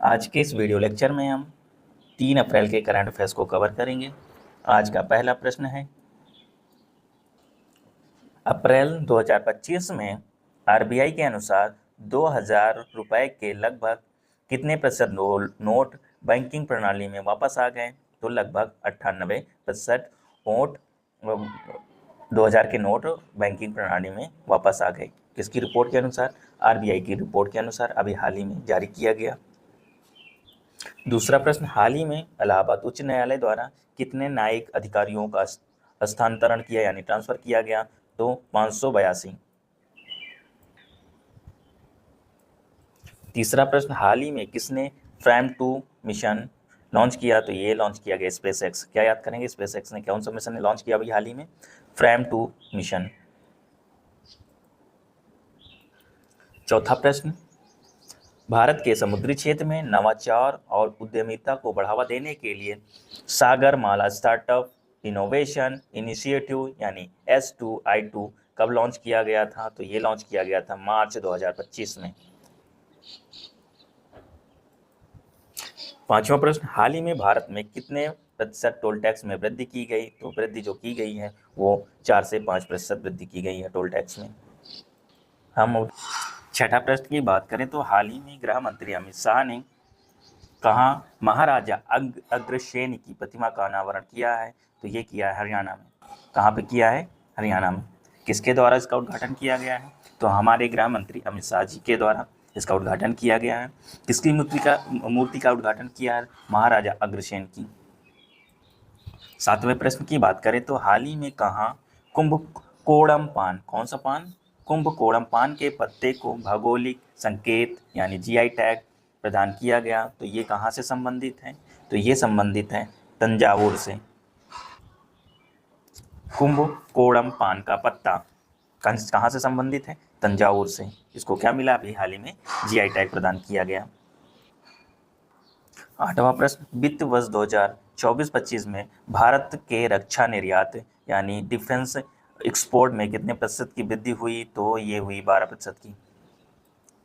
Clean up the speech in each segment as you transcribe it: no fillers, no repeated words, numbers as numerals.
आज के इस वीडियो लेक्चर में हम 3 अप्रैल के करंट अफेयर्स को कवर करेंगे। आज का पहला प्रश्न है, अप्रैल 2025 में आरबीआई के अनुसार 2000 रुपए के लगभग कितने प्रतिशत नोट बैंकिंग प्रणाली में वापस आ गए? तो लगभग 98% नोट 2000 के नोट बैंकिंग प्रणाली में वापस आ गए। किसकी रिपोर्ट के अनुसार? आरबीआई की रिपोर्ट के अनुसार, अभी हाल ही में जारी किया गया। दूसरा प्रश्न, हाल ही में इलाहाबाद उच्च न्यायालय द्वारा कितने न्यायिक अधिकारियों का स्थानांतरण किया यानी ट्रांसफर किया गया? तो 582। तीसरा प्रश्न, हाल ही में किसने फ्रैम 2 मिशन लॉन्च किया? तो ये लॉन्च किया गया स्पेसएक्स। क्या याद करेंगे, स्पेसएक्स ने कौन सा मिशन लॉन्च किया अभी हाल ही में? Frame 2 mission. चौथा प्रश्न, भारत के समुद्री क्षेत्र में नवाचार और उद्यमिता को बढ़ावा देने के लिए सागरमाला स्टार्टअप इनोवेशन इनिशिएटिव यानी S2I2 कब लॉन्च किया गया था? तो ये लॉन्च किया गया था मार्च 2025 में। पांचवा प्रश्न, हाल ही में भारत में कितने प्रतिशत टोल टैक्स में वृद्धि की गई? तो वृद्धि जो की गई है वो 4 से 5% वृद्धि की गई है टोल टैक्स में। हम छठा प्रश्न की बात करें तो हाल ही में गृह मंत्री अमित शाह ने कहाँ महाराजा अग्रसेन की प्रतिमा का अनावरण किया है? तो ये किया है हरियाणा में। कहाँ पे किया है? हरियाणा में। किसके द्वारा इसका उद्घाटन किया गया है? तो हमारे गृह मंत्री अमित शाह जी के द्वारा इसका उद्घाटन किया गया है। किसकी मूर्ति का उद्घाटन किया है? महाराजा अग्रसेन की। सातवें प्रश्न की बात करें तो हाल ही में कहाँ कुंभकोणम पान, कौन सा पान? कुंभकोणम पान के पत्ते को भौगोलिक संकेत यानी GI टैग प्रदान किया गया? तो ये कहाँ से संबंधित है? तो ये संबंधित है तंजावुर से। कुंभकोणम पान का पत्ता कहाँ से संबंधित है? तंजावुर से। इसको क्या मिला अभी हाल ही में? GI टैग प्रदान किया गया। आठवां प्रश्न, वित्त वर्ष 2024-25 में भारत के रक्षा निर्यात यानी डिफेंस एक्सपोर्ट में कितने प्रतिशत की वृद्धि हुई? तो ये हुई 12% की।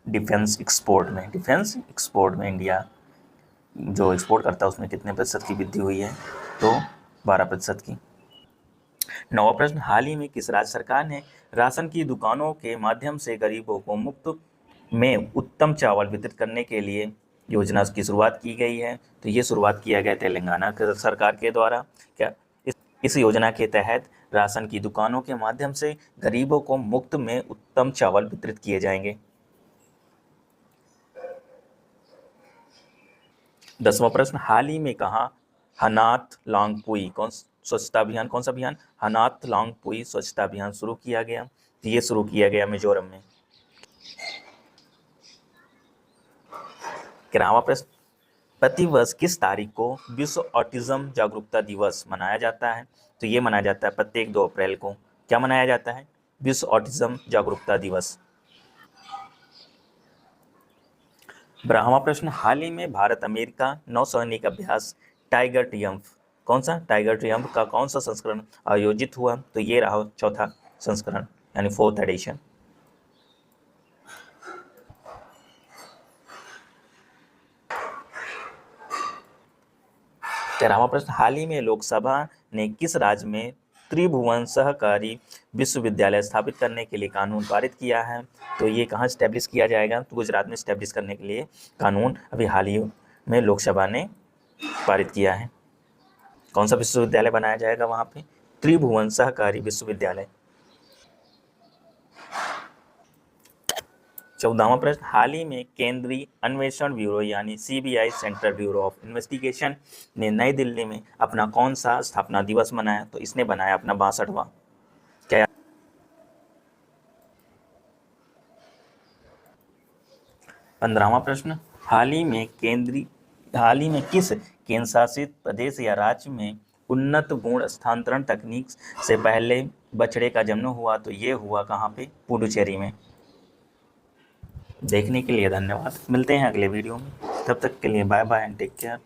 डिफेंस एक्सपोर्ट में इंडिया जो एक्सपोर्ट करता है उसमें कितने प्रतिशत की वृद्धि हुई है? तो 12% की। नौवां प्रश्न, हाल ही में किस राज्य सरकार ने राशन की दुकानों के माध्यम से गरीबों को मुफ्त में उत्तम चावल वितरित करने के लिए योजना की शुरुआत की गई है? तो ये शुरुआत किया गया तेलंगाना सरकार के द्वारा। क्या इस योजना के तहत राशन की दुकानों के माध्यम से गरीबों को मुफ्त में उत्तम चावल वितरित किए जाएंगे। 10वां प्रश्न, हाल ही में कहाँ हनाथ लांगपुई स्वच्छता अभियान, कौन सा अभियान? हनाथ लांगपुई स्वच्छता अभियान शुरू किया गया? तो ये शुरू किया गया मिजोरम में। 11वां प्रश्न, प्रतिवर्ष किस तारीख को विश्व ऑटिज्म जागरूकता दिवस मनाया जाता है? तो ये मनाया जाता है प्रत्येक 2 अप्रैल को। क्या मनाया जाता है? विश्व ऑटिज्म जागरूकता दिवस। 12वां प्रश्न, हाल ही में भारत अमेरिका नौसैनिक अभ्यास टाइगर ट्रियम्फ, कौन सा? टाइगर ट्रियम्फ का कौन सा संस्करण आयोजित हुआ? तो ये रहा 4था संस्करण यानी 4th एडिशन। 13वां प्रश्न, हाल ही में लोकसभा ने किस राज्य में त्रिभुवन सहकारी विश्वविद्यालय स्थापित करने के लिए कानून पारित किया है? तो ये कहाँ स्टैब्लिश किया जाएगा? तो गुजरात में स्टैब्लिश करने के लिए कानून अभी हाल ही में लोकसभा ने पारित किया है। कौन सा विश्वविद्यालय बनाया जाएगा वहाँ पे? त्रिभुवन सहकारी विश्वविद्यालय। 14वां प्रश्न, हाल ही में केंद्रीय अन्वेषण ब्यूरो यानी CBI central bureau of investigation ने नई दिल्ली में अपना कौन सा स्थापना दिवस मनाया? तो इसने बनाया अपना 62वां। क्या? 15वां प्रश्न, हाल ही में किस केंद्र शासित प्रदेश या राज्य में उन्नत भ्रूण स्थानांतरण तकनीक से पहले बछड़े का जन्म हुआ? तो ये हुआ कहाँ पे? पुडुचेरी में। देखने के लिए धन्यवाद। मिलते हैं अगले वीडियो में, तब तक के लिए bye bye and take care.